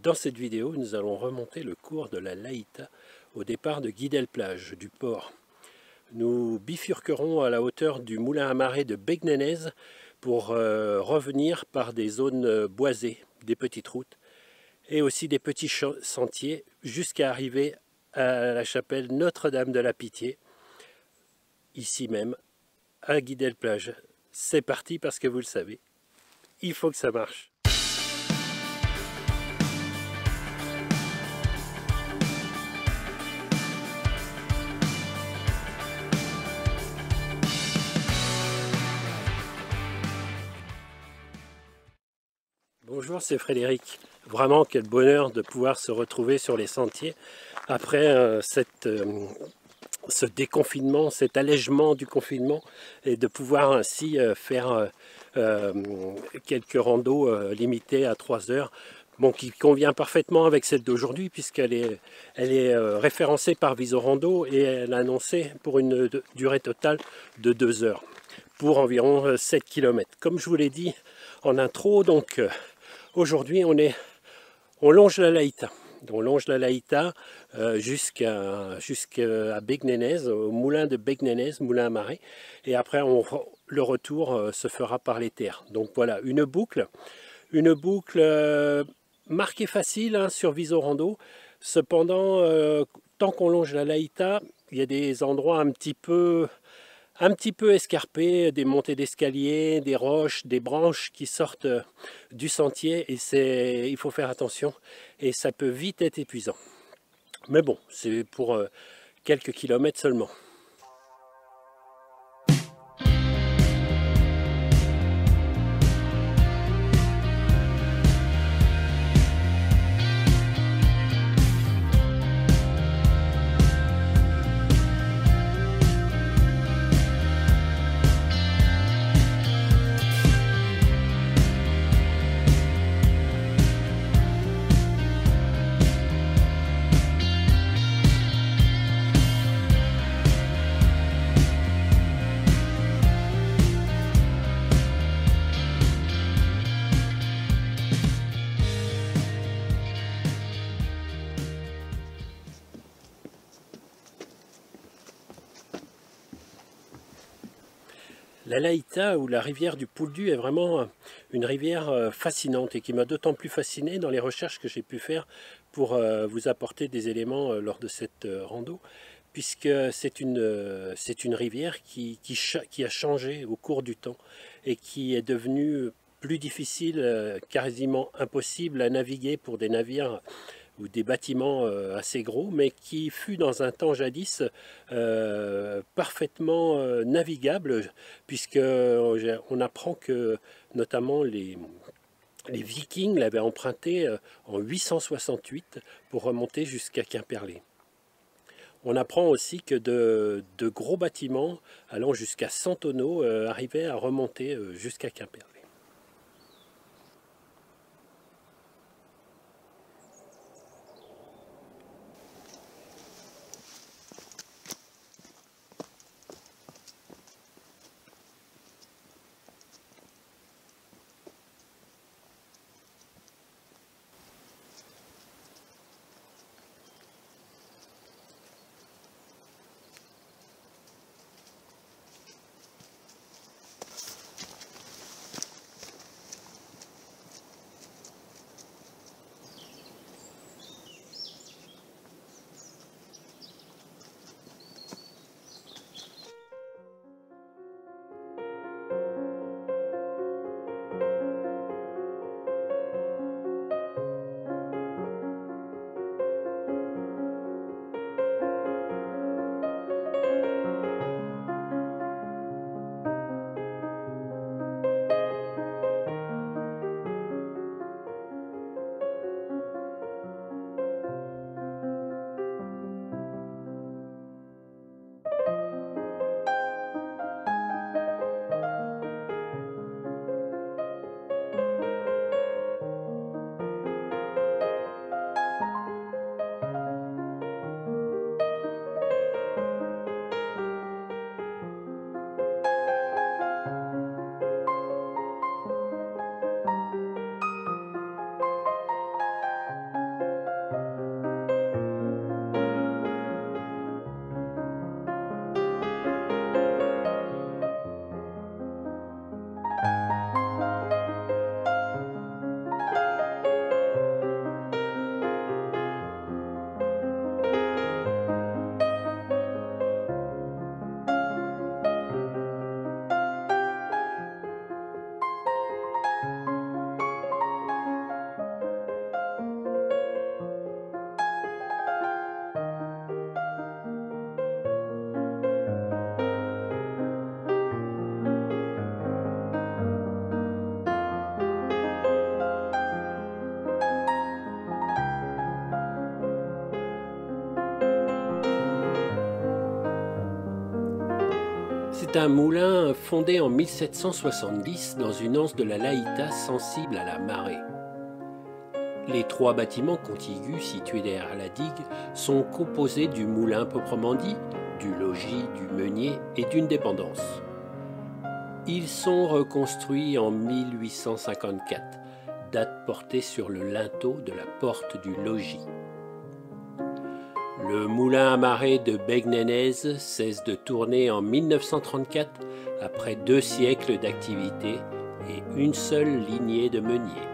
Dans cette vidéo, nous allons remonter le cours de la Laïta au départ de Guidel-Plage, du port. Nous bifurquerons à la hauteur du moulin à marée de Begnénez pour revenir par des zones boisées, des petites routes et aussi des petits sentiers jusqu'à arriver à la chapelle Notre-Dame de la Pitié, ici même, à Guidel-Plage. C'est parti parce que vous le savez, il faut que ça marche. Bonjour, c'est Frédéric. Vraiment, quel bonheur de pouvoir se retrouver sur les sentiers après ce déconfinement, cet allègement du confinement et de pouvoir ainsi faire quelques randos limités à 3 heures. Bon, qui convient parfaitement avec celle d'aujourd'hui puisqu'elle est référencée par Visorando et elle a annoncé pour une durée totale de 2 heures pour environ 7 km. Comme je vous l'ai dit en intro, donc aujourd'hui on longe la Laïta. On longe la Laïta jusqu'à Begnénez, au moulin de Begnénez, moulin à marée. Et après, le retour se fera par les terres. Donc voilà, une boucle marquée facile hein, sur Visorando. Cependant, tant qu'on longe la Laïta, il y a des endroits un petit peu escarpés, des montées d'escalier, des roches, des branches qui sortent du sentier et il faut faire attention et ça peut vite être épuisant. Mais bon, c'est pour quelques kilomètres seulement. La Laïta ou la rivière du Pouldu est vraiment une rivière fascinante et qui m'a d'autant plus fasciné dans les recherches que j'ai pu faire pour vous apporter des éléments lors de cette rando, puisque c'est une rivière qui a changé au cours du temps et qui est devenue plus difficile, quasiment impossible à naviguer pour des navires ou des bâtiments assez gros, mais qui fut dans un temps jadis parfaitement navigable, puisque on apprend que notamment les Vikings l'avaient emprunté en 868 pour remonter jusqu'à Quimperlé. On apprend aussi que de gros bâtiments allant jusqu'à 100 tonneaux arrivaient à remonter jusqu'à Quimperlé. C'est un moulin fondé en 1770 dans une anse de la Laïta sensible à la marée. Les 3 bâtiments contigus situés derrière la digue sont composés du moulin proprement dit, du logis, du meunier et d'une dépendance. Ils sont reconstruits en 1854, date portée sur le linteau de la porte du logis. Le moulin à marée de Begnénez cesse de tourner en 1934 après 2 siècles d'activité et une seule lignée de meuniers.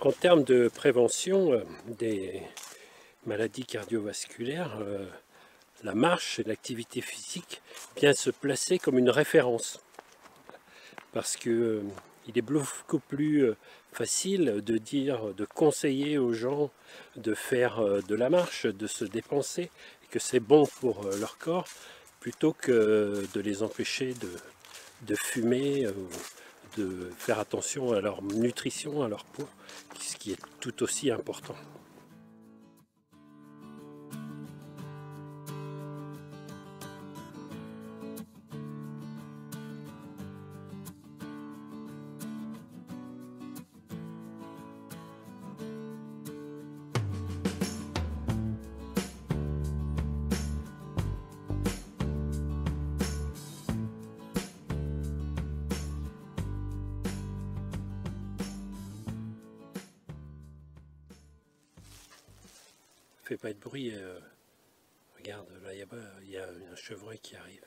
En termes de prévention des maladies cardiovasculaires, la marche et l'activité physique vient se placer comme une référence. Parce que il est beaucoup plus facile de dire, de conseiller aux gens de faire de la marche, de se dépenser, et que c'est bon pour leur corps, plutôt que de les empêcher de fumer, de faire attention à leur nutrition, à leur peau, ce qui est tout aussi important. Fais pas de bruit, regarde, là il y a un chevreuil qui arrive.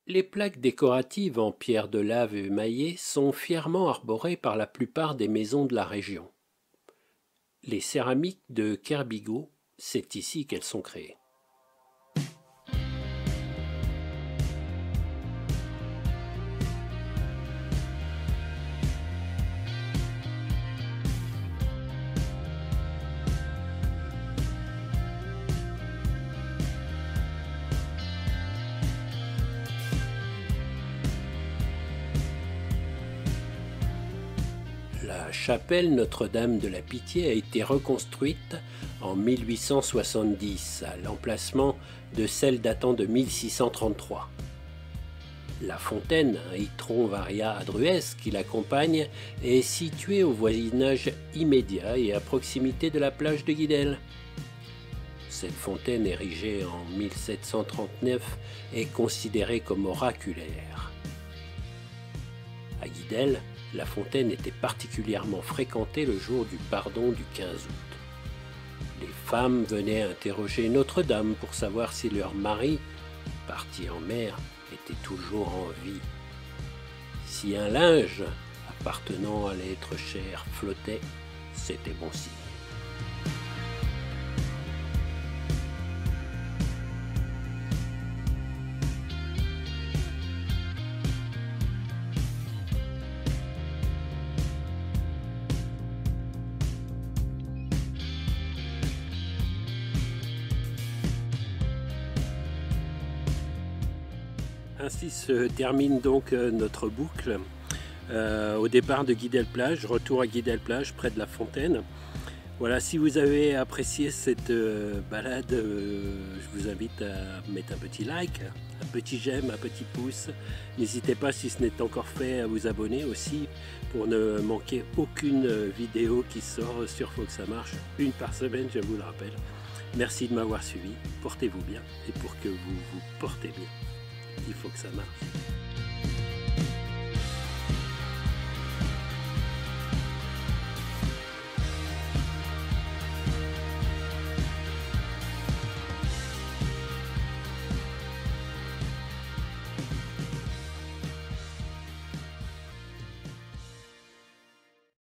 Les plaques décoratives en pierre de lave émaillée sont fièrement arborées par la plupart des maisons de la région. Les céramiques de Kerbigo, c'est ici qu'elles sont créées. La chapelle Notre-Dame de la Pitié a été reconstruite en 1870 à l'emplacement de celle datant de 1633. La fontaine, Itron Varia Adruès, qui l'accompagne, est située au voisinage immédiat et à proximité de la plage de Guidel. Cette fontaine, érigée en 1739, est considérée comme oraculaire. À Guidel, la fontaine était particulièrement fréquentée le jour du pardon du 15 août. Les femmes venaient interroger Notre-Dame pour savoir si leur mari, parti en mer, était toujours en vie. Si un linge appartenant à l'être cher flottait, c'était bon signe. Ainsi se termine donc notre boucle au départ de Guidel-Plage, retour à Guidel-Plage près de la fontaine. Voilà, si vous avez apprécié cette balade, je vous invite à mettre un petit like, un petit j'aime, un petit pouce. N'hésitez pas, si ce n'est encore fait, à vous abonner aussi pour ne manquer aucune vidéo qui sort sur Faut que ça marche, une par semaine, je vous le rappelle. Merci de m'avoir suivi, portez-vous bien, et pour que vous vous portez bien, il faut que ça marche.